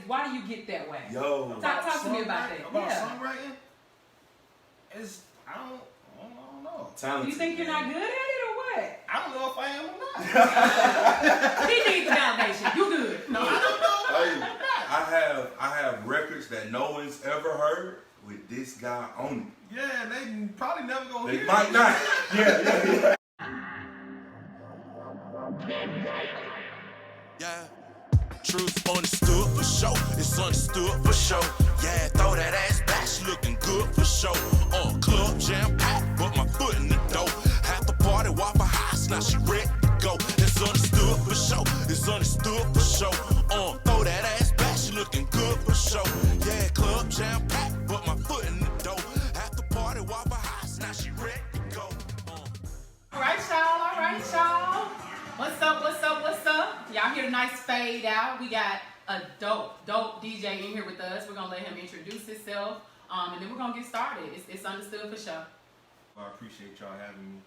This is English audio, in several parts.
why do you get that way? Yo, talk to me about that. About songwriting, I don't know. Talented, you think you're not good at it or what? I don't know if I am or not. He needs the validation. You good? No, I don't know. I have records that no one's ever heard with this guy on it. Yeah, they probably never gonna They hear might it. not. Yeah. Yeah, truth understood for sure. It's understood for sure. Yeah, throw that ass back, she looking good for sure. Club jam packed, but my foot in the door. Half the party, Waffle House, now she ready to go. It's understood for sure. It's understood for sure. Throw that ass back, she looking good for sure. Yeah, club jam packed, but my foot in the door. Half the party, Waffle House, now she ready to go. All right, y'all. What's up? Y'all hear the nice fade out. We got a dope DJ in here with us. We're gonna let him introduce himself, and then we're gonna get started. It's understood for sure. Well, I appreciate y'all having me.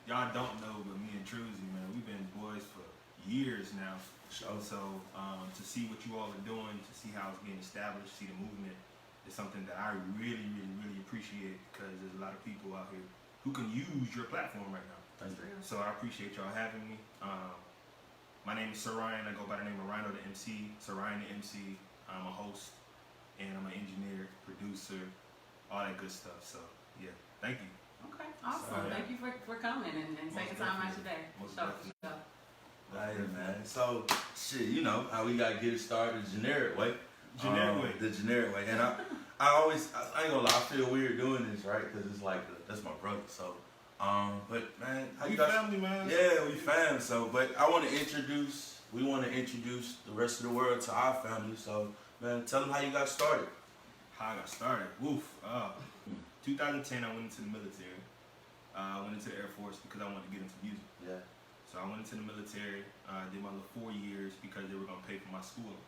Y'all don't know, but me and Truzy, man, we've been boys for years now. So to see what you all are doing, to see how it's being established, see the movement, is something that I really appreciate, because there's a lot of people out here who can use your platform right now. So I appreciate y'all having me. My name is SirRyan. I go by the name of RyanTheMC. SirRyanTheMC. I'm a host, and I'm an engineer, producer, all that good stuff. So yeah, thank you. Okay, awesome. Thank you for coming and taking time out your day. Most Sure. Right, man. So, shit, you know how we gotta get it started the generic way. The generic way. And I ain't gonna lie, I feel weird doing this, right? Because it's like, that's my brother. So, but man, how you guys? Family, man. Yeah, we fam. So, but we want to introduce the rest of the world to our family. So, man, tell them how you got started. How I got started? 2010, I went into the military. I went into the Air Force because I wanted to get into music. Yeah. So I went into the military, did my little 4 years because they were going to pay for my schooling.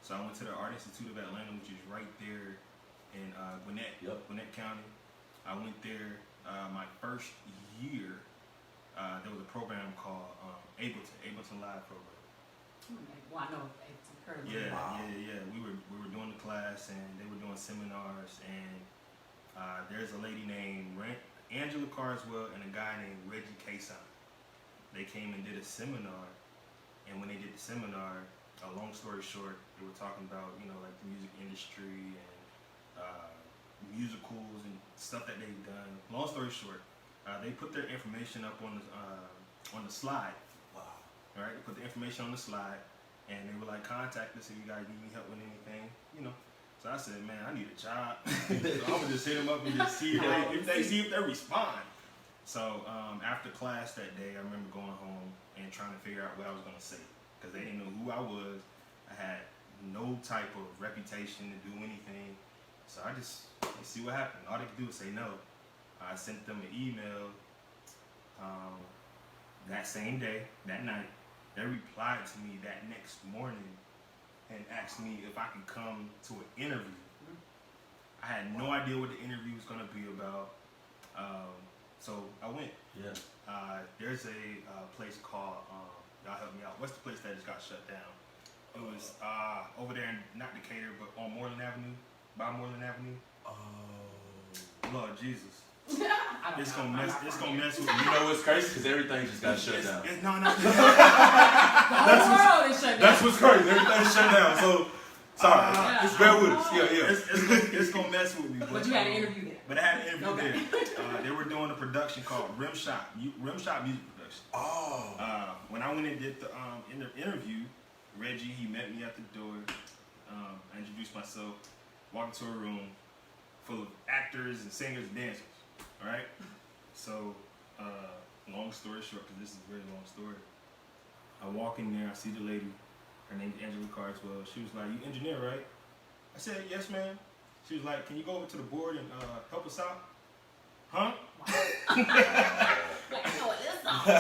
So I went to the Art Institute of Atlanta, which is right there in Gwinnett County. I went there my first year. There was a program called Ableton Live program. Well, I know it's heard of it. Yeah. We were doing the class, and they were doing seminars, and there's a lady named Angela Carswell and a guy named Reggie Kason. They came and did a seminar, and when they did the seminar, long story short, they were talking about, like the music industry and musicals and stuff that they've done. Long story short, they put their information up on the slide. Wow. All right, they put the information on the slide, and they were like, contact us if you guys need help with anything, So I said, man, I need a job. So I'm gonna just hit them up and just see if they respond. So after class that day, I remember going home and trying to figure out what I was gonna say, because they didn't know who I was. I had no type of reputation to do anything. So I just, let's see what happened. All they could do was say no. I sent them an email that same day, that night. They replied to me that next morning and asked me if I could come to an interview. I had no idea what the interview was going to be about. So I went. Yeah. There's a place called, y'all help me out. What's the place that just got shut down? It was over there in, not Decatur, but on Moreland Avenue, by Moreland Avenue. Oh. Lord Jesus. It's gonna mess with me. You know what's crazy? Because everything just got shut down. The whole world is shut down. That's what's crazy. Everything's shut down. So, sorry. Just bear with us. Yeah. It's gonna mess with me. But you had an interview there. But I had an interview there. They were doing a production called Rim Shop Music Production. Oh. When I went and did the interview, Reggie, he met me at the door. I introduced myself, walked into a room full of actors and singers and dancers. All right? So, long story short, because this is a very long story. I walk in there, I see the lady. Her name's Angela Carswell. She was like, "You engineer, right?" I said, "Yes, ma'am." She was like, "Can you go over to the board and help us out?" Huh? I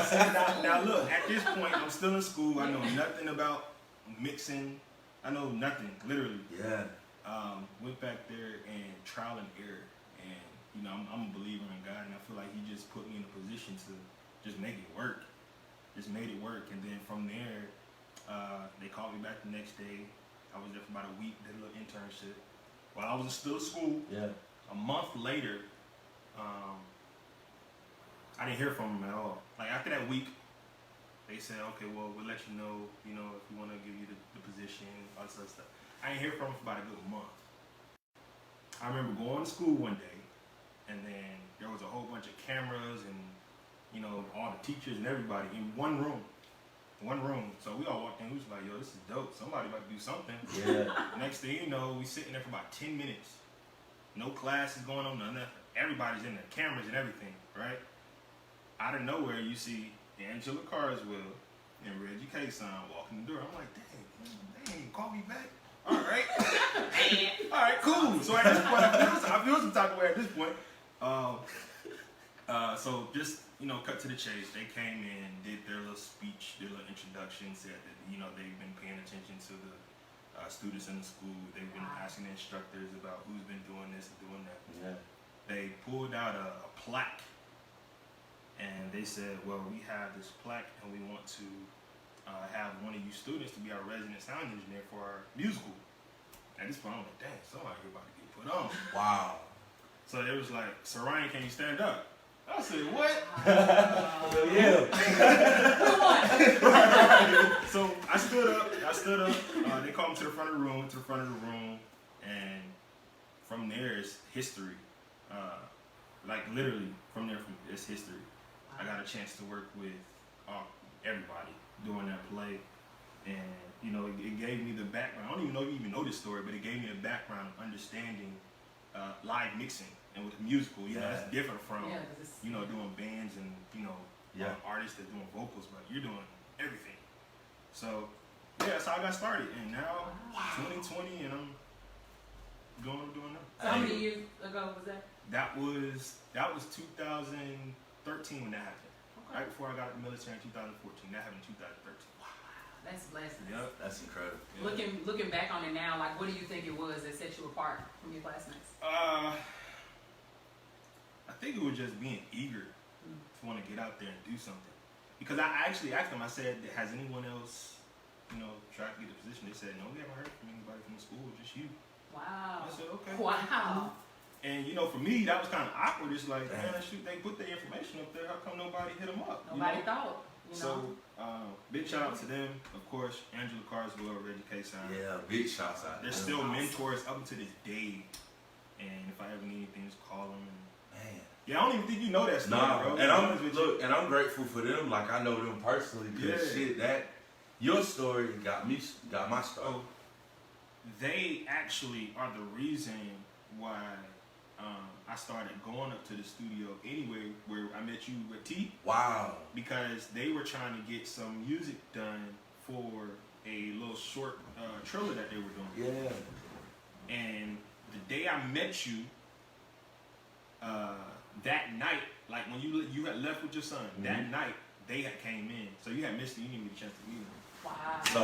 said, now look, at this point, I'm still in school. I know nothing about mixing. I know nothing, literally. Yeah. Went back there and trial and error. And, I'm a believer in God, and I feel like He just put me in a position to just make it work. Just made it work. And then from there, They called me back the next day. I was there for about a week, did a little internship. While I was still at school, a month later, I didn't hear from them at all. Like after that week, they said, okay, well, we'll let you know, if we want to give you the position, all this other stuff. I didn't hear from them for about a good month. I remember going to school one day, and then there was a whole bunch of cameras and, all the teachers and everybody in one room. So we all walked in, we was like, yo, this is dope. Somebody about to do something. Yeah. Next thing you know, we sitting there for about 10 minutes. No classes going on, nothing. Everybody's in there, cameras and everything, right? Out of nowhere, you see Angela Carswell and Reggie K-Son walking the door. I'm like, dang, they ain't call me back. All right. All right, cool. So at this point, I feel some type of way at this point. So just, cut to the chase. They came in, did their little speech, their little introduction, said that, they've been paying attention to the students in the school. They've been asking the instructors about who's been doing this and doing that. Yeah. They pulled out a plaque, and they said, well, we have this plaque, and we want to have one of you students to be our resident sound engineer for our musical. At this point, I'm like, dang, somebody about to get put on. Wow. So they was like, Sir Ryan, can you stand up? I said, what? Yeah. So I stood up. They called me to the front of the room, and from there is history. Like literally, from there, it's history. I got a chance to work with everybody doing that play, and it gave me the background. I don't even know if you even know this story, but it gave me a background of understanding live mixing. And with the musical, that's different from doing bands and artists that doing vocals, but you're doing everything. So that's how I got started, and now 2020, and I'm doing what I'm doing now. So how many years ago was that? That was 2013 when that happened. Okay. Right before I got out of the military in 2014. That happened in 2013. Wow, that's blessing. Yep, that's incredible. Yeah. Looking back on it now, like what do you think it was that set you apart from your classmates? I think it was just being eager to want to get out there and do something. Because I actually asked them, I said, has anyone else, tried to get a position? They said, no, we haven't heard from anybody from the school, just you. Wow. I said, okay. Wow. And for me, that was kind of awkward. It's like, man, shoot, they put their information up there. How come nobody hit them up? Nobody thought. So, big shout out to them. Of course, Angela Carswell, Reggie K-Son. Yeah, big shouts out. They're still mentors up to this day. And if I ever need anything, just call them. Man. Yeah, I don't even think you know that story, bro. And I'm grateful for them. Like I know them personally. Cause your story got my start. Oh, they actually are the reason why I started going up to the studio anyway, where I met you with T. Wow. Because they were trying to get some music done for a little short trailer that they were doing. Yeah. And the day I met you, that night, like when you had left with your son, that night they had came in. So you had missed it. You didn't get a chance to meet them. Wow. So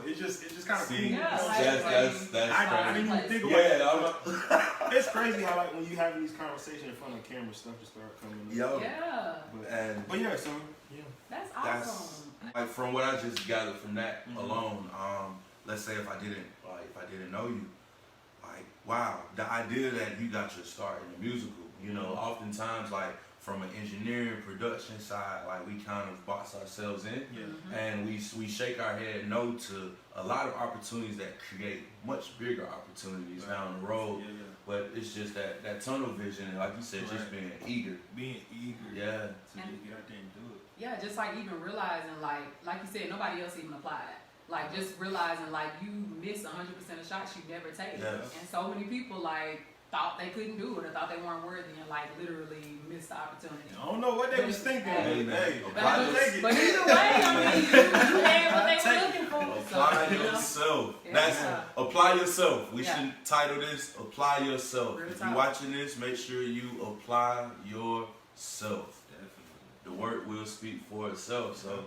it's just kind of cool. That's I didn't even think about it. It's crazy how like when you having these conversations in front of the camera, stuff just start coming up. Yo. Yeah. But yeah, so That's awesome. Like from what I just gathered from that alone, let's say if I didn't know you, like wow, the idea that you got your start in the musical, oftentimes like from an engineering production side, like we kind of box ourselves in, and we shake our head no to a lot of opportunities that create much bigger opportunities down the road. But it's just that tunnel vision, and like you said, just being eager. Yeah. To get out there and do it. Yeah, just like even realizing like you said, nobody else even applied. Like just realizing like you miss 100% of shots you never take, and so many people like thought they couldn't do it or thought they weren't worthy and like literally missed the opportunity. I don't know what they was thinking. But either way, I mean, you had what they were looking for. Apply yourself. Apply yourself. We should title this "Apply Yourself." If you're watching this, make sure you apply yourself. Definitely. The work will speak for itself. So,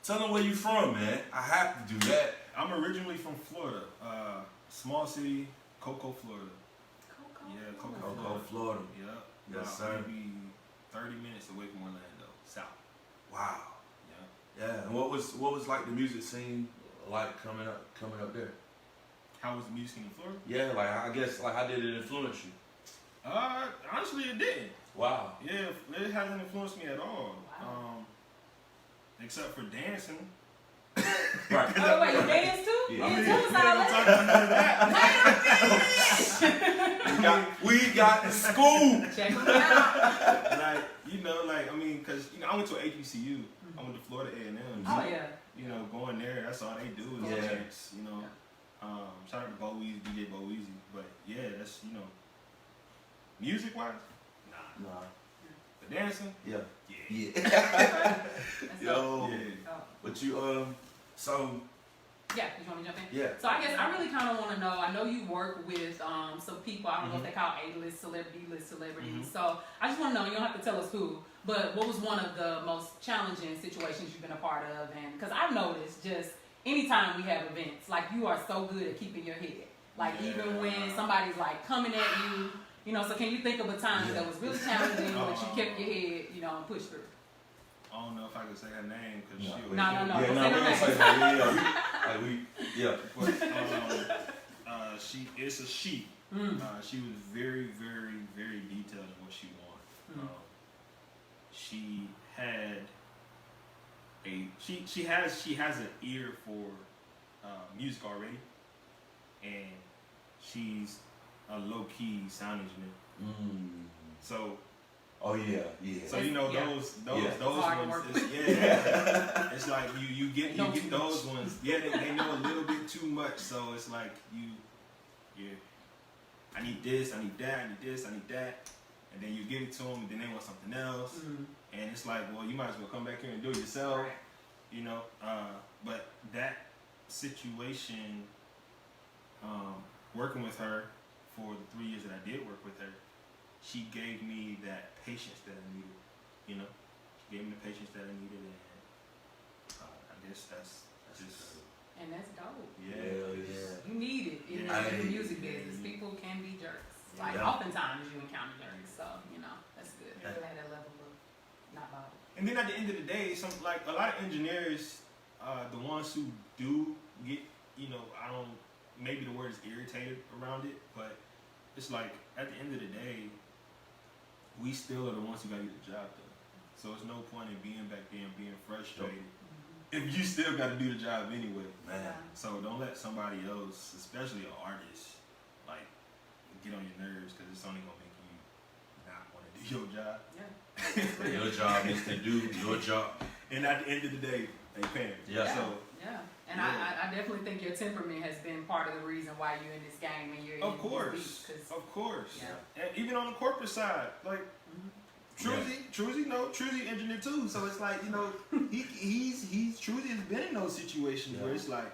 tell them where you from, man. I have to do that. I'm originally from Florida, small city, Cocoa, Florida. Yeah, Cocoa, Florida. Yeah. Yes, sir. Maybe 30 minutes away from Orlando, south. Wow. Yeah, and what was like the music scene like coming up there? How was the music in Florida? Yeah, like I guess like how did it influence you? Honestly, it didn't. Wow. Yeah, it hasn't influenced me at all. Wow. Except for dancing. Right. Oh, wait, you dance too? Yeah. You I mean, dance too, solid? we got the school. Check them out. Like, you know, like, I mean, because, you know, I went to HBCU. I went to Florida A&M. Oh, yeah. You know, going there, that's all they do is Yeah. dance, you know. Shout out to Bo Weezy, DJ Bo Weezy. But, yeah, that's, you know, music-wise, nah. But dancing, Yeah. yeah. That's Yo. dope. Yeah. Oh. But you so Yeah, you want me to jump in? yeah. So I guess I really kind of want to know, I know you work with some people, I don't know if they call A-list celebrity, B-list celebrities. So I just want to know, you don't have to tell us who, but what was one of the most challenging situations you've been a part of? And because I've noticed just anytime we have events, like you are so good at keeping your head. Like even when somebody's like coming at you, you know, so can you think of a time that was really challenging, but you kept your head, you know, and pushed through? I don't know if I can say her name because she was. No. Yeah, Don't no, say we her don't name. say that. Yeah. But it's a she. She was very, very, very detailed in what she wanted. She had she has an ear for music already, and she's a low key sound engineer. So. Oh yeah. So you know those hard ones. work. It's like you get those ones. Yeah, they know a little bit too much. So it's like I need this, I need that, I need this, I need that, and then you give it to them, and then they want something else, and it's like, well, you might as well come back here and do it yourself, Right. you know. But that situation, working with her for the 3 years that I did work with her. She gave me that patience that I needed, you know. She gave me the patience that I needed, and I guess that's just. And that's dope. Yeah. You need it in the music business. People can be jerks. Like oftentimes you encounter jerks, so you know that's good. You have that level of not bothered. And then at the end of the day, like a lot of engineers, the ones who do get, you know, maybe the word is irritated around it, but it's like at the end of the day, we still are the ones who gotta get the job done. So it's no point in being back there and being frustrated if you still gotta do the job anyway. Man. So don't let somebody else, especially an artist, like get on your nerves because it's only gonna make you not want to do your job. Yeah. Your job is to do your job. And at the end of the day, they paying. Yeah. So And I definitely think your temperament has been part of the reason why you're in this game and you're in this beat. Of course. Yeah. And even on the corporate side, like Truzy engineer too. So it's like, you know, he's Truzy has been in those situations where it's like,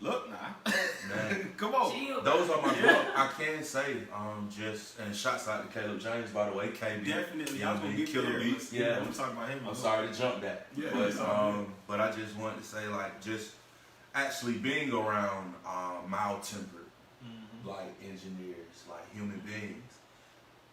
look now, come on. Those are my bro. I can say just and shouts out to Caleb James, by the way. KB. Definitely, I was gonna get Killer there. Beats. Yeah, I'm talking about him. I'm sorry to jump that. Yeah, but I just wanted to say like just actually being around mild-tempered like engineers, like human beings.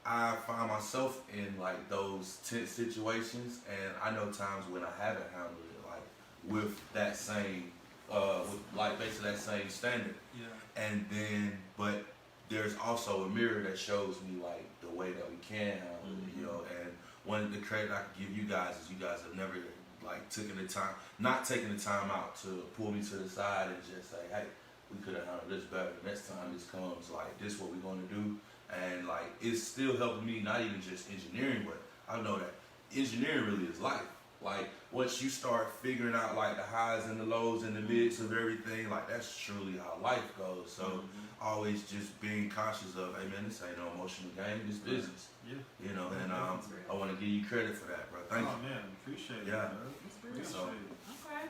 I find myself in like those tense situations, and I know times when I haven't handled it like with that same, with like basically that same standard. Yeah. And then, but there's also a mirror that shows me like the way that we can handle it, you know. And one of the credit I could give you guys is you guys have never like not taking the time out to pull me to the side and just say, hey, we could have handled this better. Next time this comes, like this is what we're gonna do. And like it's still helping me, not even just engineering, but I know that engineering really is life. Like once you start figuring out like the highs and the lows and the mids of everything, like that's truly how life goes. So always just being conscious of, hey man, this ain't no emotional game, this business. Yeah. You know, and I want to give you credit for that, bro. Thank you. Oh man, appreciate it. Yeah. Appreciate So, it. Okay.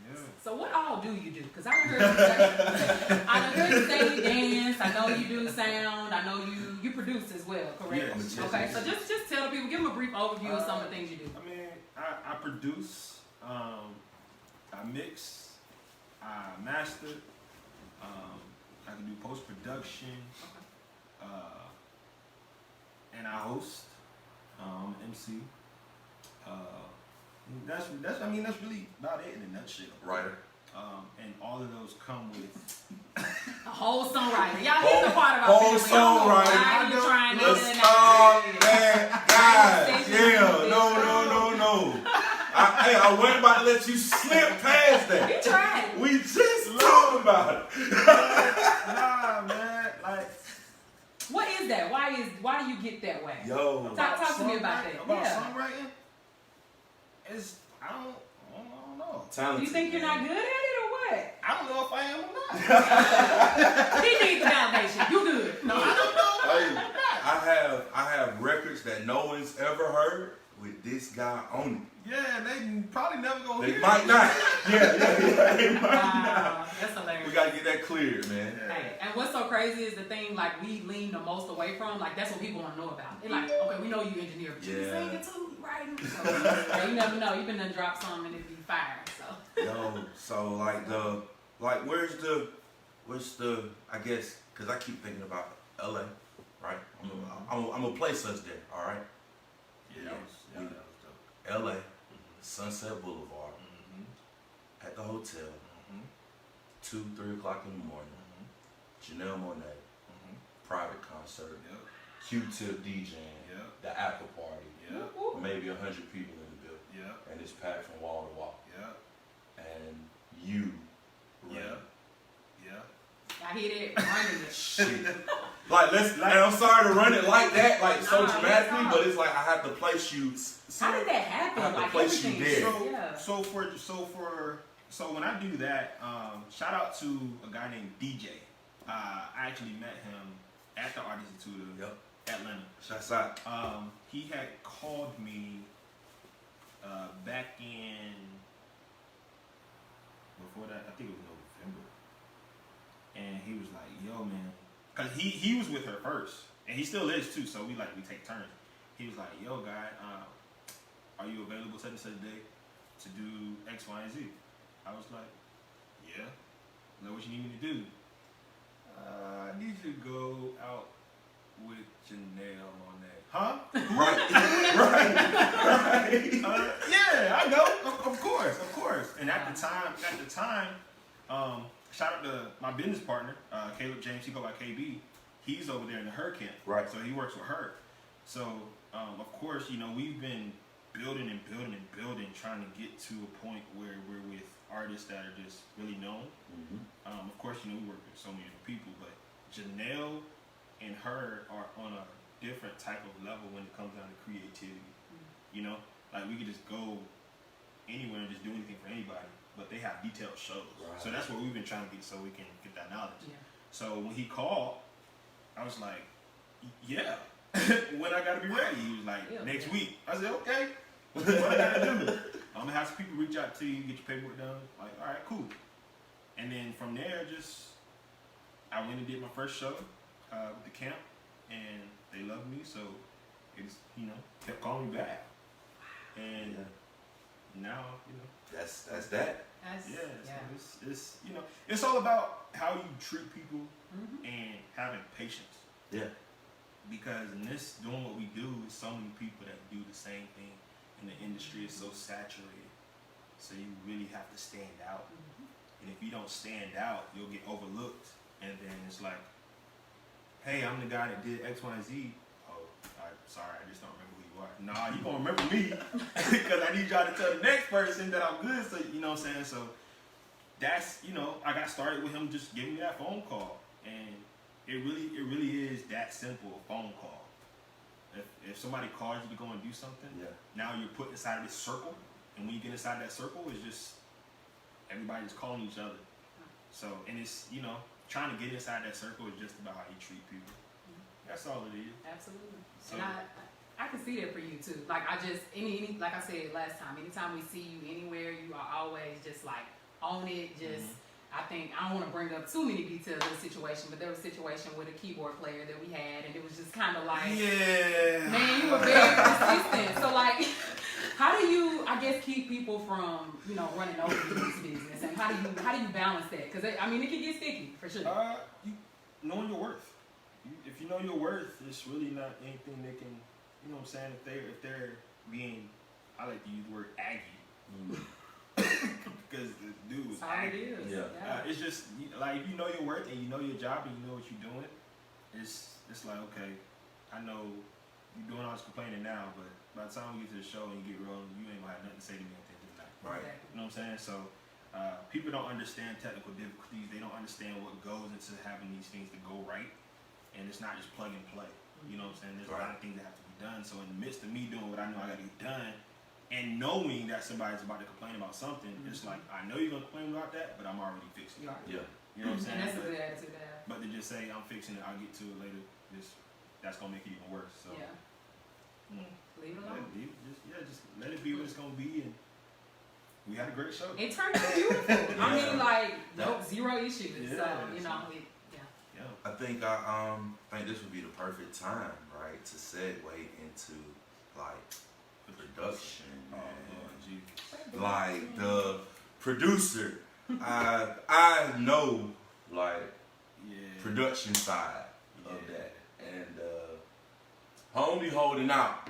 Yeah. So what all do you do? Because I heard you say, I heard you say you dance. I know you do sound. I know you produce as well. Correct? Yes. Okay. So just tell the people, give them a brief overview of some of the things you do. I mean, I produce, I mix, I master, I can do post production, and I host, MC. That's I mean that's really about it in a nutshell. Writer. And all of those come with A whole songwriter. Y'all, here's the part about whole family. Y'all know songwriter. why you trying to Let's get it stop out. that, guys. Yeah, no. I wasn't about to let you slip past that. You tried. We just talking about it. nah, man. Like, What is that? Why do you get that way? Yo. Talk to me about that. About Yeah. songwriting? I don't know. Do Talented, you think you're not man. good at it or what? I don't know if I am or not. He needs the foundation. You good. No, I don't know. Hey, I have records that no one's ever heard with this guy on Yeah, they probably never gonna it. They hear might it. not. Yeah. They might Wow, not. that's hilarious. We gotta get that cleared, man. Hey, and what's so crazy is the thing like we lean the most away from, like that's what people want to know about. They're like, okay, we know you engineer, but you Yeah. singing too, you writing. So, yeah, you never know. You been done drop something and it be fire. So Yo, so where's the I guess because I keep thinking about LA, right? I'm gonna place us there, all right? Yeah, that was dope. LA, Sunset Boulevard, at the hotel, 2-3 o'clock in the morning. Janelle Monáe, private concert, Yep. Q-Tip DJing, Yep. the after party, Yep. maybe 100 people in the building, Yep. and it's packed from wall to wall, Yep. and you, Yep. Yep. I hear that running it. shit. And I'm sorry to run it like that, like so Nah, dramatically, it's but it's like I have to place you. How did that happen? I have to Like place you everything. there. Yeah. So when I do that, shout out to a guy named DJ. I actually met him at the Art Institute of Yep. Atlanta. Shouts out. He had called me back in before that. I think it was November, and he was like, "Yo, man," because he was with her first, and he still is too. So we take turns. He was like, "Yo, guy, are you available such and such day to do X, Y, and Z?" I was like, "Yeah." Like, what you need me to do? I need you to go out with Janelle Monáe. Huh? Right. Yeah, I know. Of course. And at the time, shout out to my business partner, Caleb James. He go by KB. He's over there in the her camp. Right. So he works with her. So of course, we've been building, trying to get to a point where we're with artists that are just really known. Of course, we work with so many other people, but Janelle and her are on a different type of level when it comes down to creativity. Like we could just go anywhere and just do anything for anybody, but they have detailed shows. Right. So that's what we've been trying to get, so we can get that knowledge. Yeah. So when he called, I was like, yeah. When I gotta be ready? He was like, Yeah, next yeah. week. I said, okay. What I gotta do? I'm gonna have some people reach out to you, get your paperwork done. Like, all right, cool. And then from there, I went and did my first show with the camp, and they loved me, so it just, kept calling me back. And now, That's that. Yeah. it's it's all about how you treat people and having patience. Yeah. Because in this, doing what we do, is so many people that do the same thing, and the industry is so saturated. So you really have to stand out. And if you don't stand out, you'll get overlooked. And then it's like, hey, I'm the guy that did X, Y, and Z. Oh, I'm sorry, I just don't remember who you are. Nah, you gonna remember me because I need y'all to tell the next person that I'm good. So you know what I'm saying? So that's I got started with him just giving me that phone call, and it really is that simple, a phone call. If somebody calls you to go and do something, now you're put inside of this circle, and when you get inside that circle, it's just everybody's calling each other. So, and it's trying to get inside that circle is just about how you treat people. That's all it is. Absolutely. So, And I can see that for you too. Like I just any like I said last time, anytime we see you anywhere, you are always just like on it. Just I think I don't want to bring up too many details of the situation, but there was a situation with a keyboard player that we had, and it was just kind of like, man, you were very persistent. So like, how do you, I guess, keep people from running over this business, and how do you balance that? Because I mean, it can get sticky for sure. Knowing your worth. If you know your worth, it's really not anything they can. You know what I'm saying? If they're being, I like to use the word aggy Because dude, That's how it is. Yeah. it's just like if you know your worth and you know your job and you know what you're doing, it's like okay, I know you're doing all this complaining now, but by the time we get to the show and you get rolling, you ain't gonna have nothing to say to me at the end of the night. Right. Exactly. You know what I'm saying? So people don't understand technical difficulties. They don't understand what goes into having these things to go right, and it's not just plug and play. You know what I'm saying? There's a lot of things that have to be done. So in the midst of me doing what I know I got to get done, and knowing that somebody's about to complain about something, it's like I know you're gonna complain about that, but I'm already fixing it. Yeah. You know what I'm saying? And that's a good attitude to have. But to just say I'm fixing it, I'll get to it later. That's gonna make it even worse. So Yeah. Leave it yeah, alone. just let it be what it's gonna be, and we had a great show. It turned out beautiful. I mean, Yeah. like, no, zero issues. Yeah, So, you know, Yeah. I think I think this would be the perfect time, right, to segue into like production Oh and Lord, Jesus. like the producer. I know like Yeah. production side of Yeah. that, and homie holding out.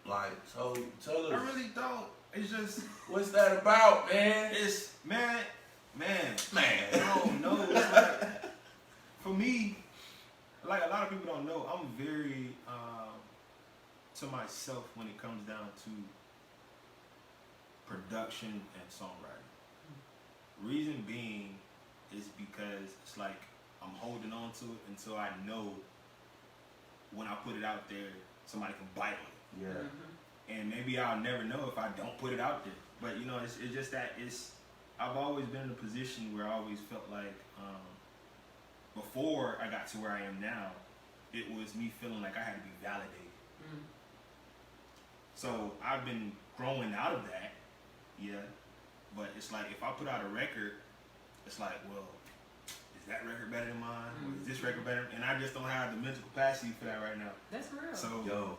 Like, so tell us, I really don't. It's just what's that about, man? it's man. Man. No, it's like for me, like a lot of people don't know, I'm very to myself when it comes down to production and songwriting. Reason being is because it's like I'm holding on to it until I know when I put it out there, somebody can bite on it. Yeah. And maybe I'll never know if I don't put it out there. But you know, it's just that I've always been in a position where I always felt like before I got to where I am now, it was me feeling like I had to be validated. So I've been growing out of that, yeah. But it's like if I put out a record, it's like, well, is that record better than mine? Or is this record better? And I just don't have the mental capacity for that right now. that's real. So Yo,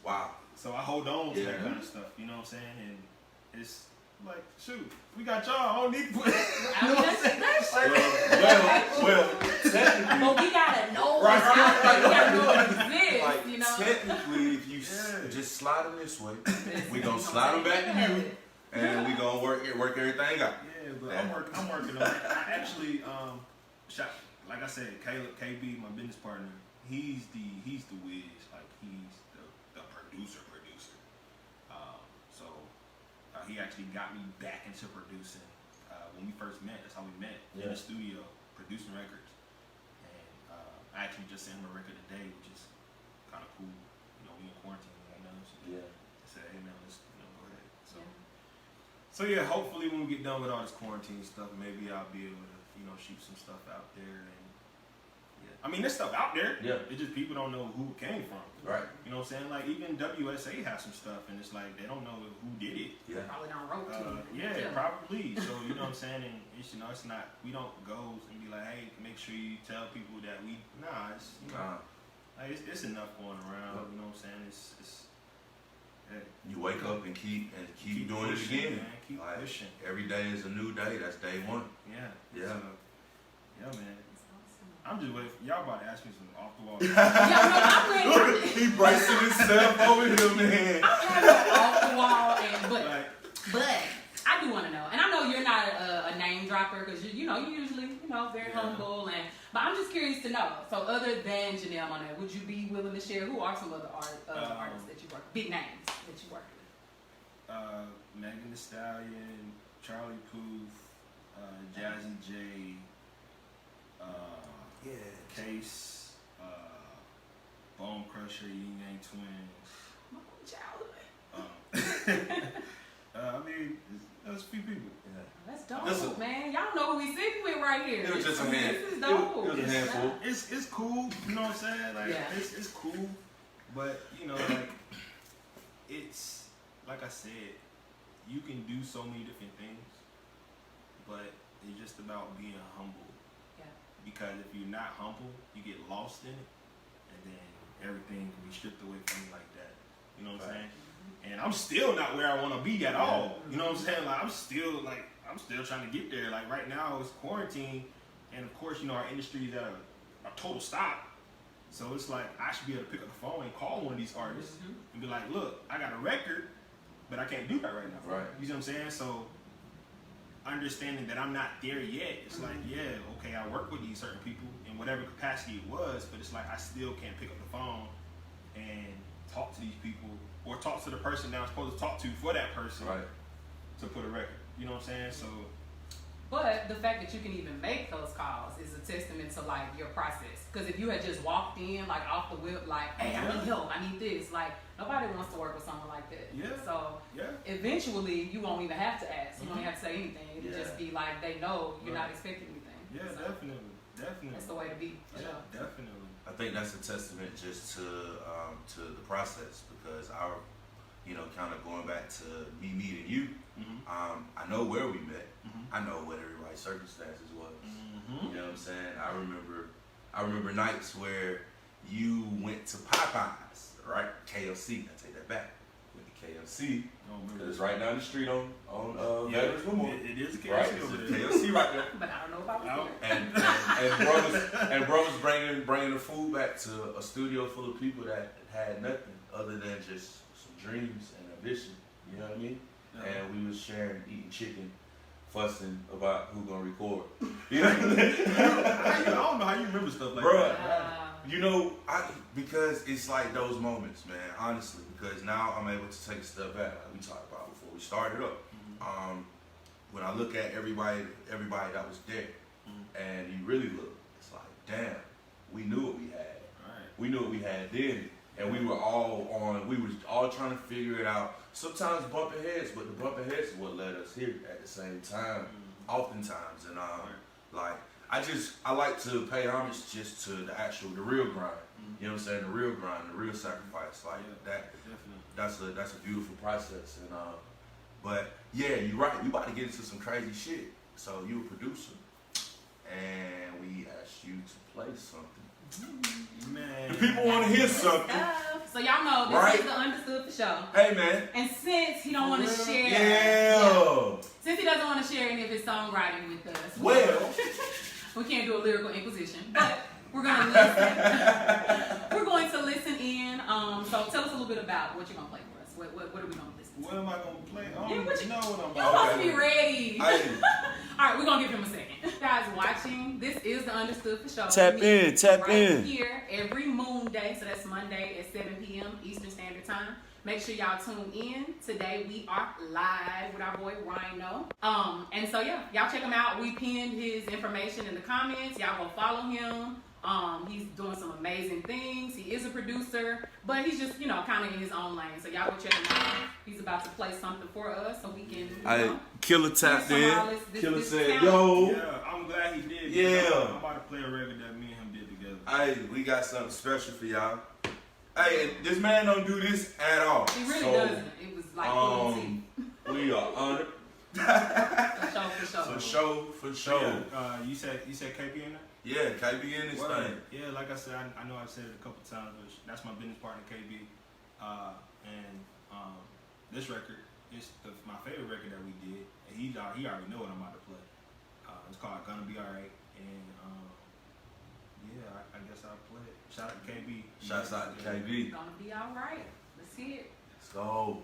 wow. So I hold on to that kind of stuff, you know what I'm saying? And it's like, shoot, we got y'all. I don't need to put I mean, that's true. Well, technically, But we gotta know Right, what's out there. We gotta know right. what exists, like you know? technically, if you just slide them this way, we gonna slide them back to you, and we gonna work everything out. Yeah, but I'm working on it. I actually, like I said, Caleb, KB, my business partner, he's the whiz. Like he's the producer. He actually got me back into producing when we first met. That's how we met in the studio, producing records. And I actually just sent him a record today, which is kind of cool. You know, we in quarantine right now. So I said, hey man, let's go ahead. So yeah, hopefully when we get done with all this quarantine stuff, maybe I'll be able to shoot some stuff out there. And I mean, there's stuff out there. Yeah. It's just people don't know who it came from. Right. You know what I'm saying? Like even WSA has some stuff, and it's like they don't know who did it. Yeah. Probably don't wrote to you. Yeah, probably. So you know what I'm saying? And it's it's not. We don't go and be like, hey, make sure you tell people that we. It's like it's enough going around. You know what I'm saying? It's hey, You wake up and keep doing pushing, it again. Man. Keep like, pushing. Every day is a new day. That's day one. Yeah. Yeah. So, yeah, man. I'm just waiting. Y'all about to ask me some off the wall. Yeah, no, I'm ready. He bracing himself over here, man. I'm having off the wall, but Like, I do want to know, and I know you're not a name dropper because you usually very humble, but I'm just curious to know. So other than Janelle Monáe, would you be willing to share who are some other artists that you work, big names that you work with? Megan Thee Stallion, Charlie Puth, Jazzy J. Case, Bone Crusher, Yin Yang Twins. My childhood. I mean, there's a few people. That's dope, man. Y'all know who we sitting with right here. It was just a hand. This is dope. It was a handful. It's cool, you know what I'm saying? Like it's cool, but like it's like I said, you can do so many different things, but it's just about being humble. Because if you're not humble, you get lost in it, and then everything can be stripped away from you like that. You know what I'm saying? And I'm still not where I want to be at all. You know what I'm saying? Like I'm still trying to get there. Like right now it's quarantine, and of course our industry is at a total stop. So it's like I should be able to pick up the phone and call one of these artists and be like, look, I got a record, but I can't do that right now. Right. You see what I'm saying? So understanding that I'm not there yet, it's like, yeah, okay, I work with these certain people in whatever capacity it was, but it's like I still can't pick up the phone and talk to these people or talk to the person that I'm supposed to talk to for that person to put a record. You know what I'm saying? So. But the fact that you can even make those calls is a testament to like your process. Because if you had just walked in like off the whip, like, hey, I need help, I need this, like nobody wants to work with someone like that. Yeah. So eventually you won't even have to ask. You don't even have to say anything. It'll just be like they know you're not expecting anything. Yeah, so definitely. That's the way to be. For sure. Definitely. I think that's a testament just to the process, because our, you know, kind of going back to me meeting you. I know where we met. I know what everybody's circumstances was. You know what I'm saying? I remember nights where you went to Popeyes, right? KFC. I take that back. Went to KFC. Because it's right down the street on Veterans Memorial. It is a KFC right? over there. KFC right there. But I don't know about And brothers bringing the food back to a studio full of people that had nothing other than just some dreams and ambition. You know what I mean? And we was sharing, eating chicken, fussing about who gonna record. You know? I don't know how you remember stuff like that. You know, because it's like those moments, man. Honestly, because now I'm able to take a step back, like we talked about before we started up. When I look at everybody that was there, and you really look, it's like, damn, we knew what we had. We knew what we had then. And we were all trying to figure it out. Sometimes bumping heads, but the bumping heads is what led us here at the same time, oftentimes. And I like to pay homage just to the real grind. You know what I'm saying? The real grind, the real sacrifice. Like that. Definitely. That's a beautiful process. And but yeah, you're right. We about to get into some crazy shit. So you a producer, and we asked you to play something. Man. The people want to hear something. So y'all know this is the Understood for Show. Hey man. And since he don't want to share, since he doesn't want to share any of his songwriting with us, we can't do a lyrical inquisition, but we're gonna listen. We're going to listen in. So tell us a little bit about what you're gonna play for us. What are we gonna listen to? What am I gonna play? I Yeah, don't know what I'm You're about. supposed to be ready. All right, we're gonna give him a second. Guys watching, this is the Understood for Show. Tap in. Here every moon day, so that's Monday at 7 p.m. Eastern Standard Time. Make sure y'all tune in. Today we are live with our boy Rhino. And so yeah, y'all check him out. We pinned his information in the comments. Y'all go follow him. He's doing some amazing things. He is a producer, but he's just, kind of in his own lane. So y'all go check him out. He's about to play something for us so we can, Killer tapped in. Killer said, yo. Yeah, I'm glad he did. Yeah. I'm about to play a record that me and him did together. Hey, we got something special for y'all. Hey, this man don't do this at all. He really doesn't. It was like we are honored. For sure. Yeah, you said KB in there? Yeah, KB in this thing. Yeah, like I said, I know I've said it a couple times, but that's my business partner, KB. This record is my favorite record that we did. And he already know what I'm about to play. It's called Gonna Be Alright. And I guess I'll play it. Shout out to KB. Shouts out to KB. Gonna be alright. Let's hear it. Let's go.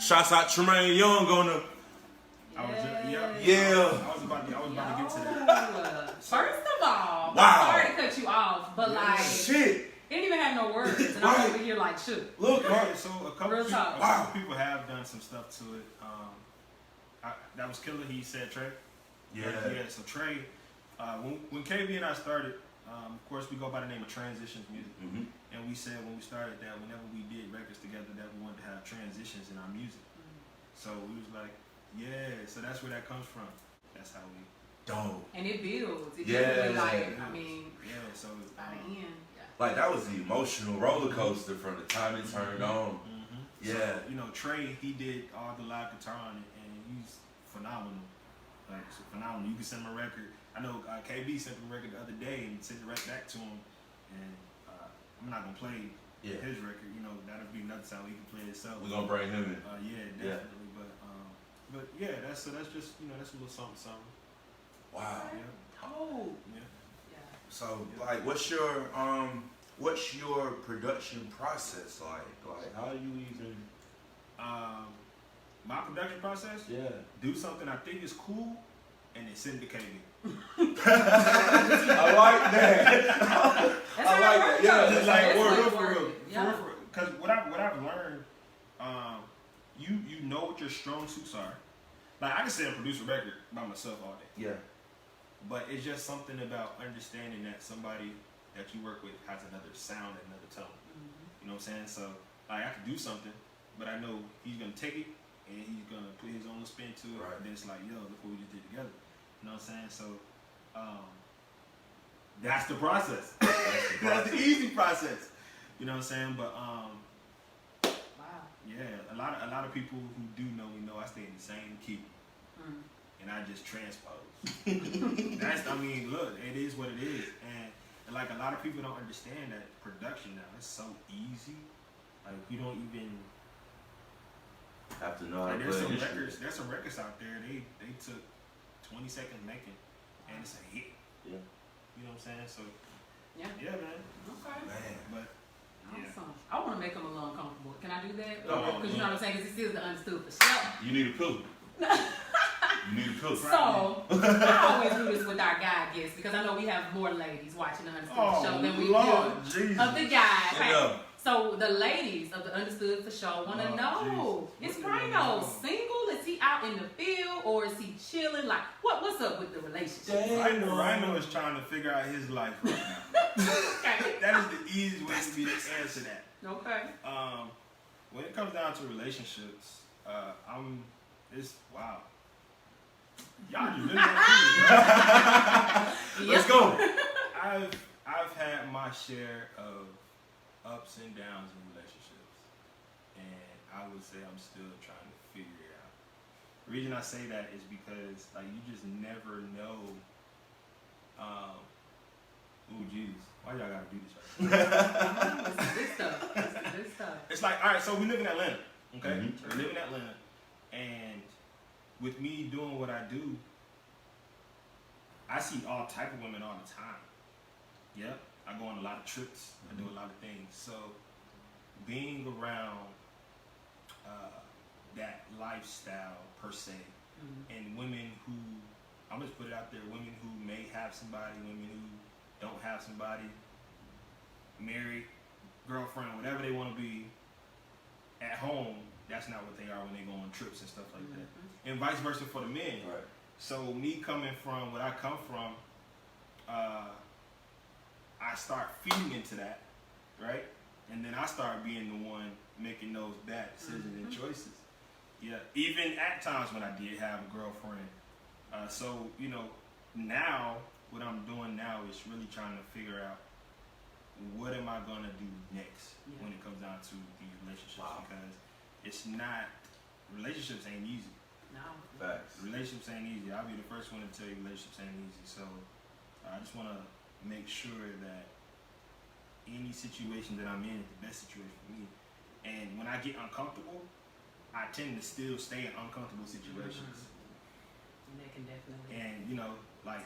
Shouts out Tremaine Young on the. I was just, Yeah. I was about to get to that. First of all, Wow. I'm sorry to cut you off, but like, Shit. it didn't even have no words, and I'm over here like, shoot. Look, Yeah, so a couple Real talk. people have done some stuff to it. That was killer. He said Trey. Yeah. So Trey, when KB and I started, of course we go by the name of Transitions Music, and we said when we started that whenever we did records together that we wanted to have transitions in our music. So we was like, yeah. So that's where that comes from. That's how we. Dope. And it builds. It Yeah. definitely like, I mean, Yeah. So by the end, Like that was the emotional roller coaster from the time it turned on. Yeah. So, you know, Trey, he did all the live guitar on it, and he's phenomenal. Like, so phenomenal. You can send him a record. I know KB sent him a record the other day and sent it right back to him. And I'm not gonna play his record. You know, that'll be another time he can play himself. We're gonna bring him in. Yeah, definitely. But yeah, that's just that's a little something. Wow. Yeah. oh, Yeah. So like, what's your production process like? Like, how do you even? My production process. Yeah. Do something I think is cool, and then send it to KB. I like that. that's I like that. Yeah, it's like for real. Yeah. Because what I've learned, you know what your strong suits are. Like I can sit and produce a record by myself all day. Yeah. But it's just something about understanding that somebody that you work with has another sound and another tone. You know what I'm saying? So like I can do something, but I know he's gonna take it and he's gonna put his own spin to it. Right. And then it's like, yo, look what we just did together. You know what I'm saying? So that's the process. That's the easy process. You know what I'm saying? But Wow. yeah, a lot of people who do know me know I stay in the same key. And I just transpose. Look, it is what it is. And like a lot of people don't understand that production now, it's so easy. Like we don't even Have to know how to like play an instrument. there's some records out there, they took 20 seconds making and it's a hit. Yeah. You know what I'm saying? So Yeah. yeah, man. Okay. Man. But yeah. Awesome. I want to make them a little uncomfortable. Can I do that? No, Because you know what I'm saying? Because it's still the understood for sure. You need a pillow. You need a pillow. So, I always do this with our guy guests because I know we have more ladies watching the Understood for Show than we do of the guys. Right? Yeah. So, the ladies of the Understood for Show want to know, is Rhino single? Is he out in the field or is he chilling? Like, what's up with the relationship? Rhino is trying to figure out his life right now. Okay. That is the easiest way for me to answer that. Okay. When it comes down to relationships, it's wow. Y'all just really Let's go. I've had my share of ups and downs in relationships, and I would say I'm still trying to figure it out. The reason I say that is because like you just never know. Ooh, Jesus, why y'all gotta do this right now? This is good stuff. This is good stuff. It's like, all right, so we live in Atlanta, okay? Mhm. We live in Atlanta, and with me doing what I do, I see all type of women all the time. Yep, I go on a lot of trips. I do a lot of things. So being around that lifestyle per se, and women who, I'm just put it out there, women who may have somebody, women who don't have somebody, married, girlfriend, whatever they want to be, at home, that's not what they are when they go on trips and stuff like that. And vice versa for the men. Right. So me coming from what I come from, I start feeding into that, right? And then I start being the one making those bad decisions and choices. Yeah, even at times when I did have a girlfriend. So, you know, now, what I'm doing now is really trying to figure out what am I going to do next when it comes down to these relationships. Wow. Because it's not, relationships ain't easy. No. Facts. Relationships ain't easy. I'll be the first one to tell you relationships ain't easy. So I just want to make sure that any situation that I'm in is the best situation for me. And when I get uncomfortable, I tend to still stay in uncomfortable situations. And they can definitely. And you know, like,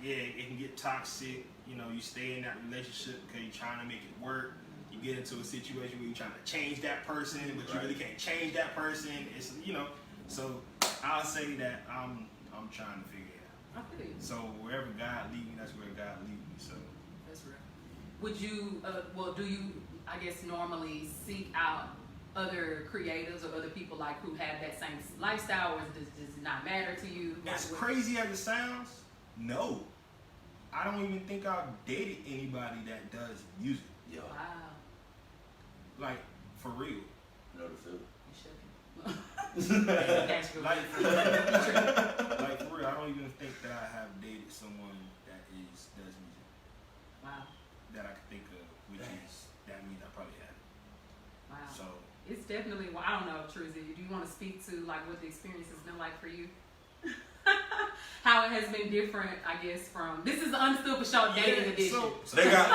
yeah, it can get toxic. You know, you stay in that relationship because you're trying to make it work. You you get into a situation where you're trying to change that person, but you really can't change that person. It's so I'll say that I'm trying to figure it out. I feel you. So wherever God lead me, that's where God lead me. So That's real. Would you, do you, I guess, normally seek out other creatives or other people like who have that same lifestyle, or does it not matter to you? as crazy as it sounds, no. I don't even think I've dated anybody that does music. Yo, Wow. Like, for real. you know the feeling. You should. That's real. Like for real, I don't even think that I have dated someone that does music. Wow. That I can think of, which is, that means I probably have. Wow. So, It's definitely, well, I don't know, Truzy, do you want to speak to like what the experience has been like for you? How it has been different, I guess, from, this is the Understood for Show dating edition. So They got,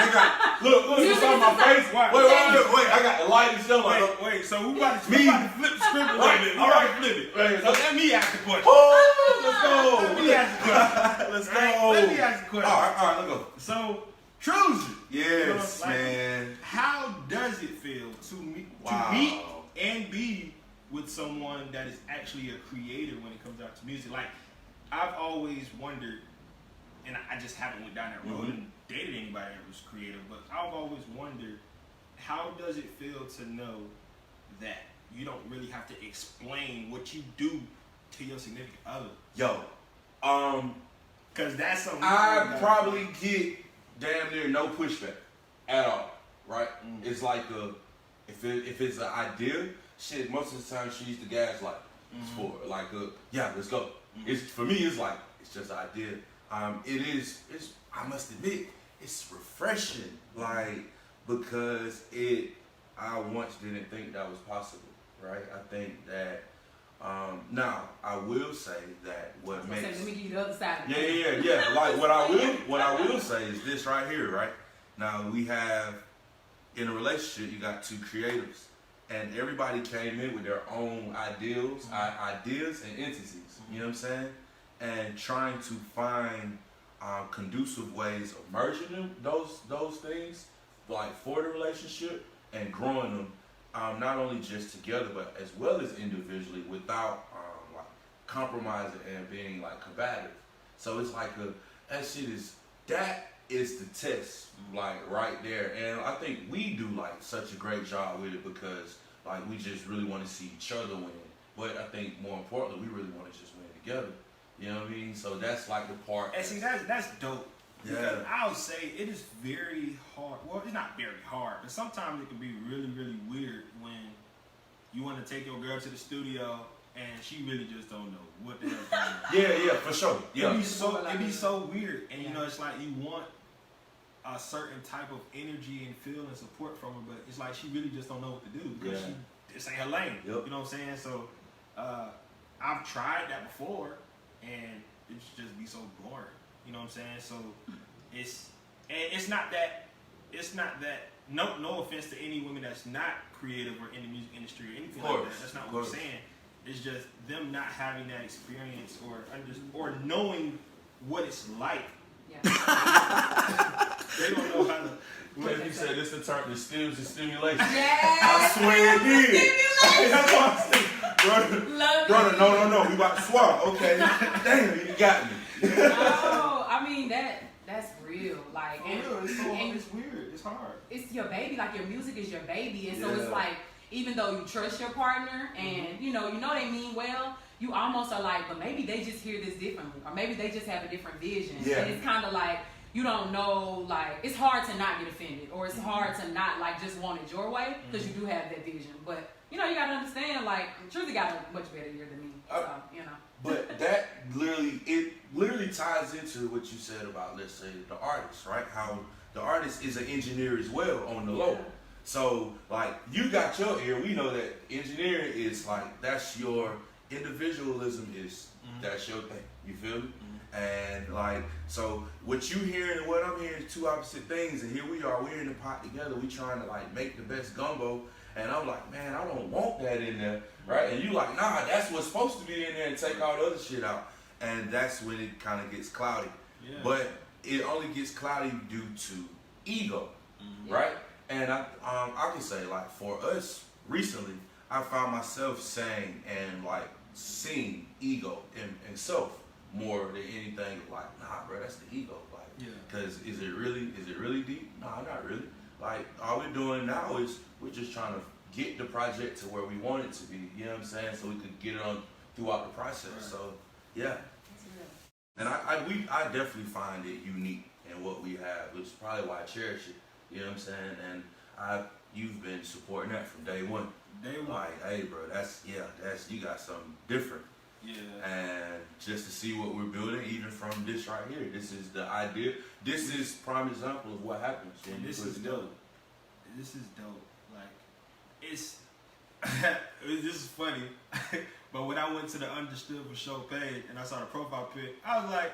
look, You it's on my just- face. Wait, I got the light and stuff. wait, so we about to Me. flip the script a little bit. All right. Flip it. Right. So let me ask the question. Oh, Let me ask the question. let's go. Right? Let me ask the question. All right, let's go. So, Truzy. Yes, Like, man. How does it feel to meet and be with someone that is actually a creator when it comes out to music? Like, I've always wondered, and I just haven't went down that road and dated anybody that was creative, but I've always wondered, how does it feel to know that you don't really have to explain what you do to your significant other? Yo, Because that's something I probably get damn near no pushback at all, right? It's like if it's an idea, shit, most of the time she's the gaslight for it. Like yeah, let's go. It's for me, it's like it's just an idea. It's I must admit, it's refreshing, like, because I once didn't think that was possible, right? I think that now I will say that what makes let me give you the other side of yeah. Like what I will say is this right here, right? Now we have in a relationship you got two creatives, and everybody came in with their own ideals and entities. You know what I'm saying? And trying to find conducive ways of merging them, those things, like for the relationship and growing them, not only just together but as well as individually without like compromising and being like combative. So it's like that is the test, like right there. And I think we do like such a great job with it because like we just really want to see each other win. But I think more importantly, we really want to just win together. You know what I mean? So that's like the part. And see, that's dope. Yeah. Because I'll say it is very hard. Well, it's not very hard, but sometimes it can be really, really weird when you want to take your girl to the studio and she really just don't know what the hell's going on. Yeah, for sure. Yeah. It'd be so weird. And you know, it's like you want a certain type of energy and feel and support from her, but it's like she really just don't know what to do because this ain't her lane. Yep. You know what I'm saying? So I've tried that before and it just be so boring. You know what I'm saying? So it's not that no offense to any women that's not creative or in the music industry or anything like that. That's not what I'm saying. It's just them not having that experience or knowing what it's like. Yeah. They don't know how to. When you said this the term, the stimulation. Yes. I swear it did. That's what I'm saying. Brother, no. We about to swap. Okay. Damn, you got me. No, I mean that's real. Like, It's weird. It's hard. It's your baby. Like your music is your baby, and so it's like even though you trust your partner and you know they mean well, you almost are like, but maybe they just hear this differently, or maybe they just have a different vision. Yeah. And it's kind of like you don't know. Like it's hard to not get offended, or it's hard to not like just want it your way because you do have that vision. But you know you gotta understand. Like Truly got a much better year than me. So you know. But that literally ties into what you said about, let's say, the artist, right? How the artist is an engineer as well on the low. So, like, you got your ear. We know that engineering is like, that's your individualism that's your thing. You feel me? And like, so what you hearing and what I'm hearing is two opposite things. And here we are, we're in the pot together. We trying to like make the best gumbo. And I'm like, man, I don't want that in there, right? And you like, nah, that's what's supposed to be in there and take all the other shit out. And that's when it kind of gets cloudy. Yeah. But it only gets cloudy due to ego, right? And I can say, like, for us recently, I found myself saying and like seeing ego and self more than anything. Like, nah, bro, that's the ego. Like, because is it really deep? Nah, not really. Like, all we're doing now is we're just trying to get the project to where we want it to be. You know what I'm saying? So we could get it on throughout the process. Right. So yeah. And I definitely find it unique in what we have, which is probably why I cherish it. You know what I'm saying? And you've been supporting that from day one. Day one. Like, hey, bro, that's you got something different. Yeah. And just to see what we're building, even from this right here, this is the idea. This is prime example of what happens. And this is dope. This is dope. Like, it's this is funny. But when I went to the Understood for Show page and I saw the profile pic, I was like,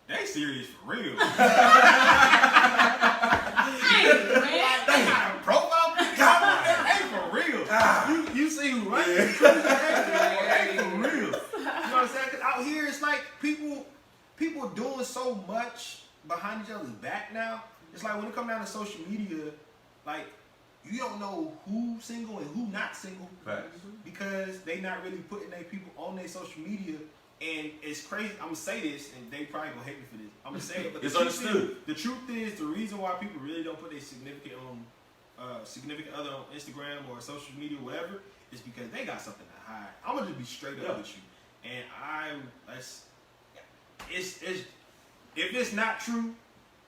they serious for real. Hey, man. They got a profile pic. They for real. You see who, right? They for real. You know what I'm saying? Because out here, it's like people doing so much behind each other's back now. It's like when it comes down to social media, like, you don't know who's single and who not single. Facts. Because they not really putting their people on their social media. And it's crazy. I'm going to say this, and they probably going to hate me for this. I'm going to say it, but it's understood. The truth is, the reason why people really don't put their significant other on Instagram or social media or whatever is because they got something to hide. I'm going to just be straight up with you. And if it's not true,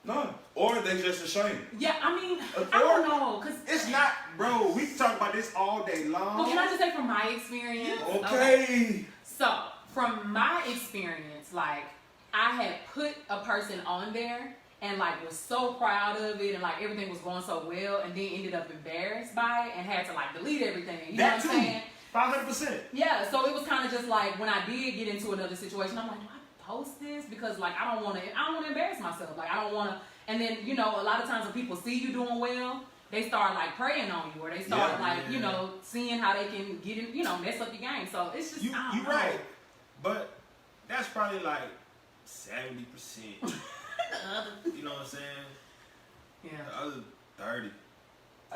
no, or they just ashamed. Yeah, I mean, I don't know, cause it's not, bro. We can talk about this all day long. Well, can I just say from my experience? Okay. So, from my experience, like, I had put a person on there and like was so proud of it and like everything was going so well, and then ended up embarrassed by it and had to like delete everything. You know what I'm saying? 500%. Yeah, so it was kind of just like when I did get into another situation, I'm like, do I post this? Because like I don't want to embarrass myself. Like I don't want to. And then, you know, a lot of times when people see you doing well, they start like preying on you, or they start you know, seeing how they can get in, you know, mess up your game. So it's just you're right, but that's probably like 70%. You know what I'm saying? Yeah. The other 30.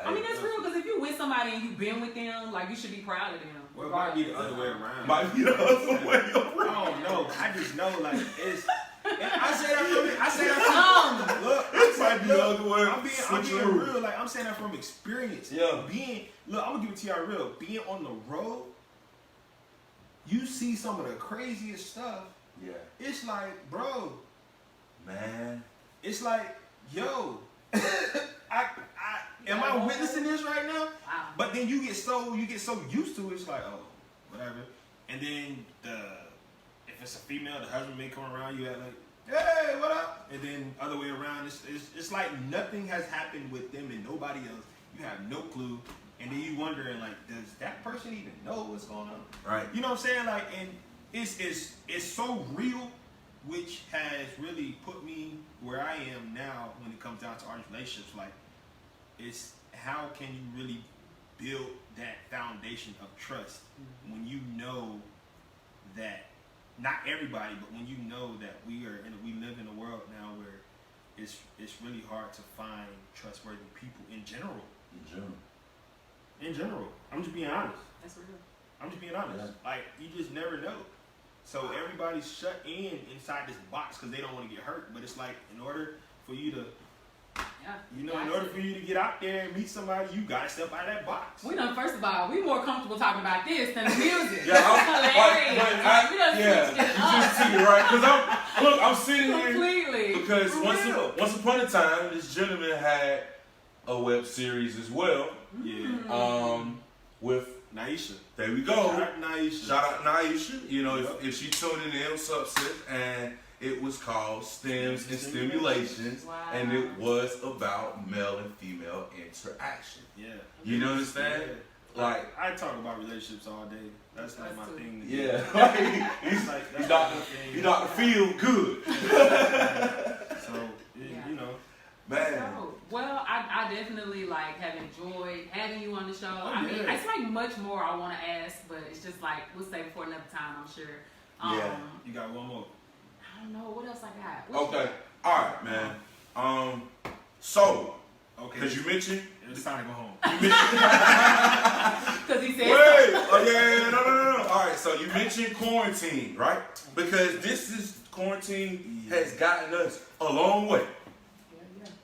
I mean, that's real, because if you with somebody and you've been with them, like, you should be proud of them. Well, it might be the other way around. Might be the other way around. I don't know. I just know, like, it's... I say that from... Look, it might be the other way. I'm being real. Like, I'm saying that from experience. Yeah. Look, I'm going to give it to y'all real. Being on the road, you see some of the craziest stuff. Yeah. It's like, bro... Man. It's like, yo... Am I witnessing this right now? Wow. But then you get so used to it, it's like, oh, whatever. And then if it's a female, the husband may come around, you act like, hey, what up? And then other way around, it's like nothing has happened with them and nobody else. You have no clue. And then you wondering, like, does that person even know what's going on? Right. You know what I'm saying? Like, and it's so real, which has really put me where I am now when it comes down to our relationships. Like, it's how can you really build that foundation of trust when you know that, not everybody, but when you know that we live in a world now where it's really hard to find trustworthy people in general. In general. I'm just being honest. That's real. I'm just being honest. Yeah. Like, you just never know. So everybody's shut inside this box because they don't want to get hurt. But it's like, in order for you to, in order for you to get out there and meet somebody, you gotta step out of that box. We done, first of all, we more comfortable talking about this than the music. You just see it, right? Because I'm sitting completely. here because once upon a time, this gentleman had a web series as well. Yeah. With Naisha. There we go. Shout out Naisha. Shout out Naisha. You know, if she tuning in, what's up, sis? And it was called Stems and Stimulations. Wow. And it was about male and female interaction. Yeah. You know what I'm saying? Yeah. Like, I talk about relationships all day. That's like my thing. Yeah. He's you not feel good. So, you know. Man. So, well, I definitely like have enjoyed having you on the show. I mean, it's like much more I want to ask, but it's just like we'll save it for another time, I'm sure. You got one more. I don't know what else I got. Okay. All right, man. So Okay. Because you mentioned. It's time to go home. Because he said. Wait. Oh yeah. No. All right. So you mentioned quarantine, right? Because quarantine has gotten us a long way.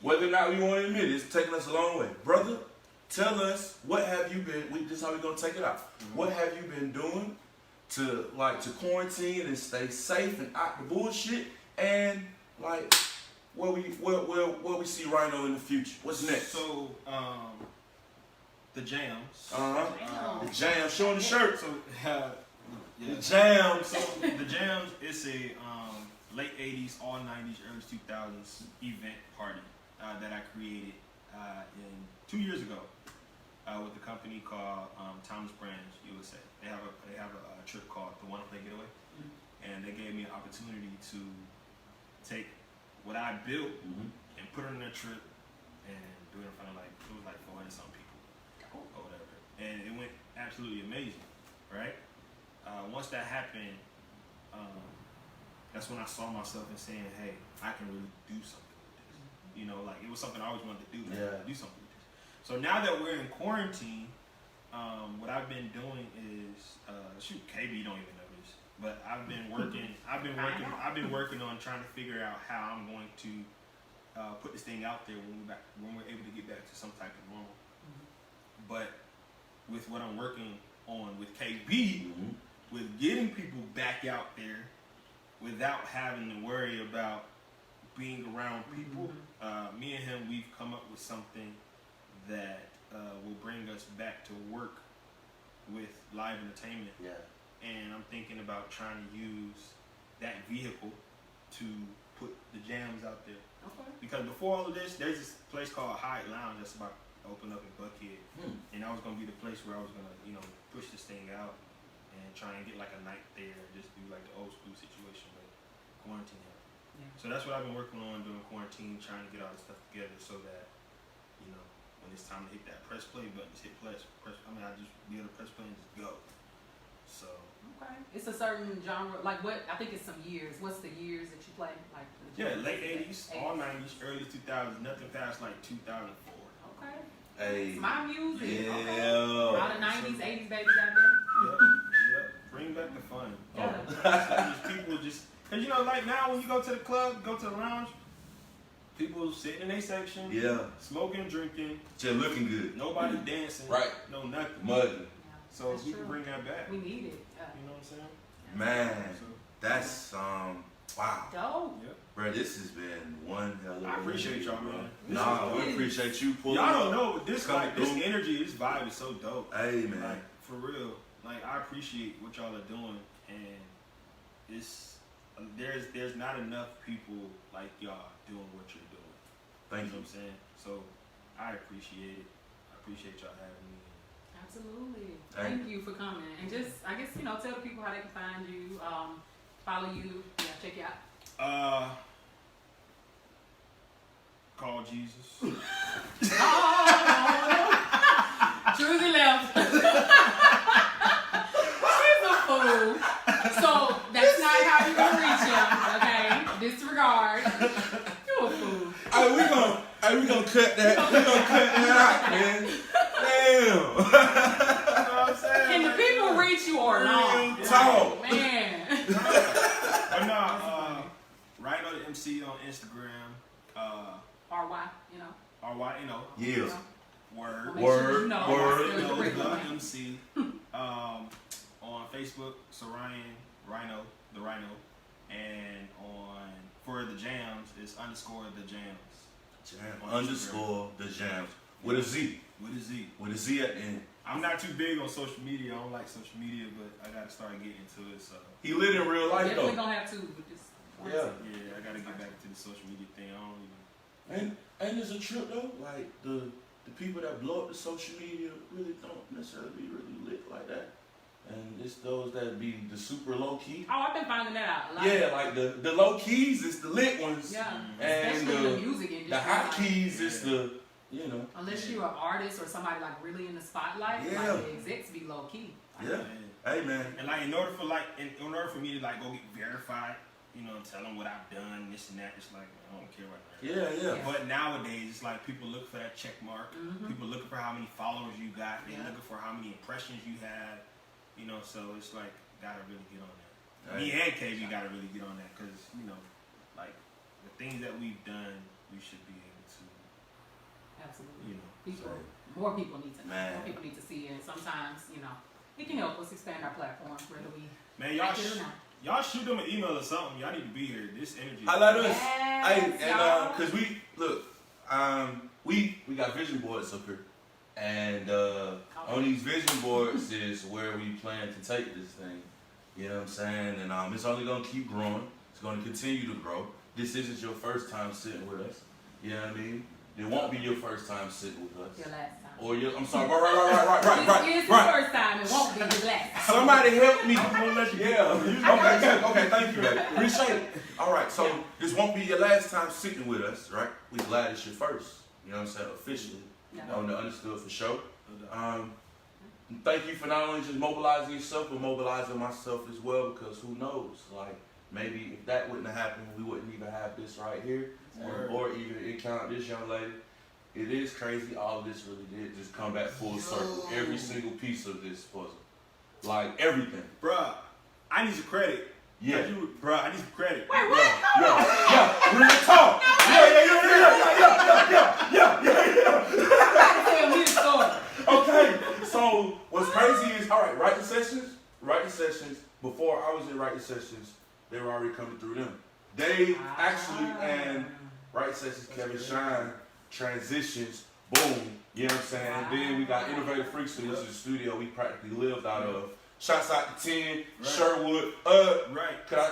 Whether or not we want to admit it, it's taking us a long way. Brother, tell us, what have you been, this is how we're going to take it out. Mm-hmm. What have you been doing to quarantine and stay safe and out the bullshit? And, like, where we see Rhino in the future? What's next? So, the jams. The jams. Showing the shirt. So, the jams. So, the jams is a late 80s, all 90s, early 2000s event party that I created 2 years ago with a company called Thomas Brands USA. They have a trip called the One Play Getaway, and they gave me an opportunity to take what I built and put it on a trip and do it in front of it was like 400 some people or whatever, and it went absolutely amazing, right? Once that happened, that's when I saw myself and saying, hey, I can really do something with this. You know, like it was something I always wanted to do. Do something with this. So now that we're in quarantine, what I've been doing is KB don't even know this, but I've been working on trying to figure out how I'm going to put this thing out there when we're able to get back to some type of normal. But with what I'm working on with KB, with getting people back out there without having to worry about being around people, me and him, we've come up with something that will bring us back to work with live entertainment. Yeah. And I'm thinking about trying to use that vehicle to put the jams out there. Okay. Because before all of this, there's this place called Hyatt Lounge that's about to open up in Buckhead. And that was going to be the place where I was going to, push this thing out and try and get like a night there and just do like the old school situation with quarantine. Yeah. So that's what I've been working on during quarantine, trying to get all this stuff together so that, when it's time to hit that press play button, just hit press. I just be able to press play and just go. So. Okay. It's a certain genre, like what, I think it's some years. What's the years that you play? Like late 80s, all 90s, early 2000s, nothing past like 2004. Okay. Hey. It's my music. Yeah. Okay. All the 90s, 80s babies out there. Yep. Bring back the fun. Yeah. People just, because like now when you go to the club, go to the lounge, people sitting in their section, smoking, drinking, just looking good. Nobody dancing, right? No nothing, mugging. So we can bring that back. We need it. You know what I'm saying? Man, that's wow. Dope. Yep. Bro, this has been one hell of a. I appreciate y'all, man. Nah, we appreciate you pulling. Y'all don't know, but this energy, this vibe is so dope. Hey, man. Like, for real. Like, I appreciate what y'all are doing, and there's not enough people like y'all doing what you're doing. Thank you. Know what I'm saying? So I appreciate it. I appreciate y'all having me. Absolutely. Thank you for coming. And just, I guess, tell the people how they can find you, follow you, check you out. Call Jesus. Truly left. He's a fool. So that's not how you gonna reach him, okay? Disregard. You're a fool. Hey, we gonna cut that. We gonna cut that out, man. Damn. You know what I'm saying? Can the people reach you or not? Talk. Man. But no, SirRyanTheMC on Instagram. RY, RY, Yeah. Word. MC. On Facebook, SirRyan, Rhino, the Rhino. And for the jams, it's _the jams. _the jams. With a Z. With a Z. With a Z at the end. I'm not too big on social media. I don't like social media, but I gotta start getting into it. So he lit in real life definitely though. gonna have to with this. Yeah, I gotta get back to the social media thing. I don't even. And it's a trip though. Like the people that blow up the social media really don't necessarily be really lit like that. And it's those that be the super low key. Oh, I've been finding that out a lot. Yeah, like the low keys is the lit ones. Yeah, and especially in the music industry. The hot keys is the, Unless you're an artist or somebody like really in the spotlight, like the execs be low key. Hey man. And like in order for me to like go get verified tell them what I've done, this and that. It's like, I don't care about that. Yeah. But nowadays, it's like people look for that check mark. People looking for how many followers you got. They're looking for how many impressions you have. So it's like, gotta really get on that. Me and KB gotta really get on that because, like the things that we've done, we should be able to. Absolutely. More people need to know. Man. More people need to see it. And sometimes, it can help us expand our platform, whether we Man, like it or not. y'all shoot them an email or something. Y'all need to be here. This energy. I like us. Yes, And cause we got vision boards up here, and on these vision boards is where we plan to take this thing. You know what I'm saying? And it's only gonna keep growing. It's gonna continue to grow. This isn't your first time sitting with us. You know what I mean? It won't be your first time sitting with us. Your last time. Or I'm sorry. Right. This is the first time. It won't be the last. Somebody help me. I'm gonna let you Okay, thank you, baby. Appreciate it. All right, so this won't be your last time sitting with us, right? We glad it's your first. You know what I'm saying? Officially. On the Understood for Show. Thank you for not only just mobilizing yourself, but mobilizing myself as well, because who knows? Like, maybe if that wouldn't have happened, we wouldn't even have this right here, or even encounter this young lady. It is crazy. All of this really did just come back full circle. Every single piece of this puzzle. Like, everything. Bruh, I need some credit. Yeah. Bruh, I need some credit. Wait, what? Yeah, real talk. Tell me the story. Okay, so what's crazy is, all right, writing sessions, before I was in writing sessions, they were already coming through them. They actually, and writing sessions, Kevin Shine, transitions, boom, you know what I'm saying? Then we got Innovative Freaks, which is the studio we practically lived out of. Shouts out to 10, Sherwood. Right. Could I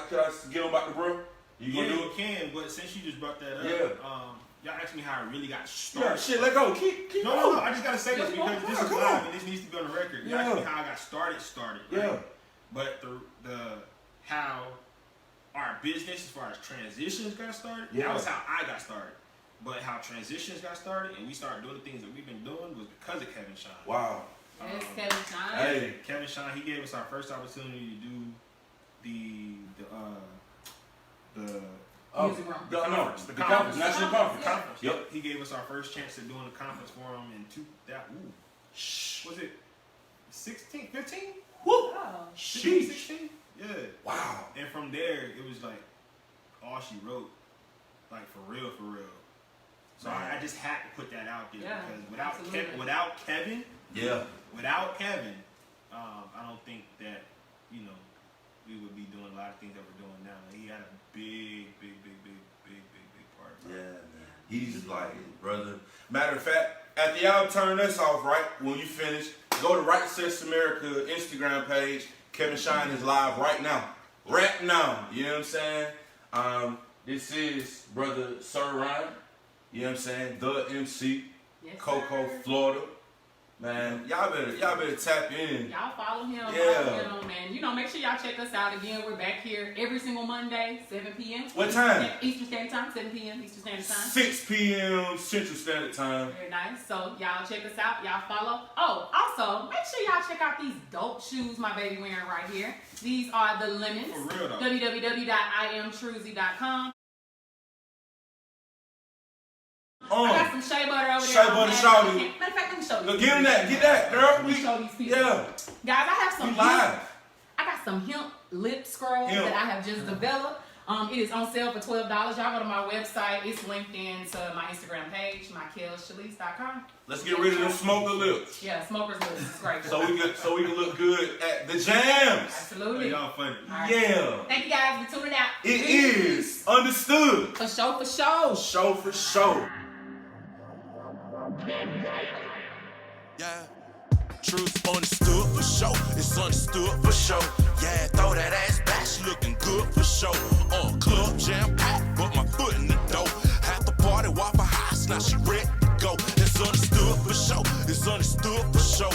get on back to bro? You gonna do You it? can, but since you just brought that up, y'all asked me how it really got started. Yeah, shit, let go. Keep No, going. I just gotta say this because this is come live on. and this needs to be on the record. You Yeah. asked me how I got started. Right? Yeah. But the how our business as far as transitions got started, Yeah. that was how I got started. But how transitions got started and we started doing the things that we've been doing was because of Kevin Shine. Wow. It's Kevin Shine. Hey. Kevin Shine, he gave us our first opportunity to do the Music room. The conference, national conference. conference. Yep. He gave us our first chance at doing the conference for him in was it 16, 15? Woo. Oh. 15, 16? Yeah. Wow. And from there, it was like all she wrote, like for real. So I just had to put that out there because without Kevin, I don't think that we would be doing a lot of things that we're doing now. He had a big part. Yeah, man. He's like, brother. Matter of fact, after y'all turn this off, right, when you finish, go to Right Says America Instagram page. Kevin Shine is live right now. Right now. You know what I'm saying? This is brother SirRyan. You know what I'm saying? The MC. Yes, Cocoa, sir. Florida. Man, y'all better tap in. Y'all follow him. Yeah. Follow him, and make sure y'all check us out again. We're back here every single Monday, 7 p.m. What time? Eastern Standard Time, 7 p.m. Eastern Standard Time. 6 p.m. Central Standard Time. Very nice. So y'all check us out. Y'all follow. Oh, also make sure y'all check out these dope shoes my baby wearing right here. These are the Lemons. For real though. www.iamtruzy.com. I got some shea butter over there. Shea butter, shawty. Matter of fact, let me show you. Go get him that. Get that, girl. Let me show these people. Yeah. Guys, I have some We live. I got some hemp lip scrubs Hemp. that I have just developed. It is on sale for $12. Y'all go to my website. It's linked into my Instagram page, mykelshalice.com. Let's get rid of them smoker lips. Yeah, smoker's lips. It's great. So we can look good at the jams. Absolutely. Y'all funny. All right. Yeah. Thank you guys for tuning out. It is understood. For show, for show. Show for show. Yeah. Truth understood for sure. It's understood for sure. Yeah, throw that ass back. She looking good for sure. Club jam packed, but my foot in the door. Had the party, Waffle House. Now she ready to go. It's understood for sure. It's understood for sure.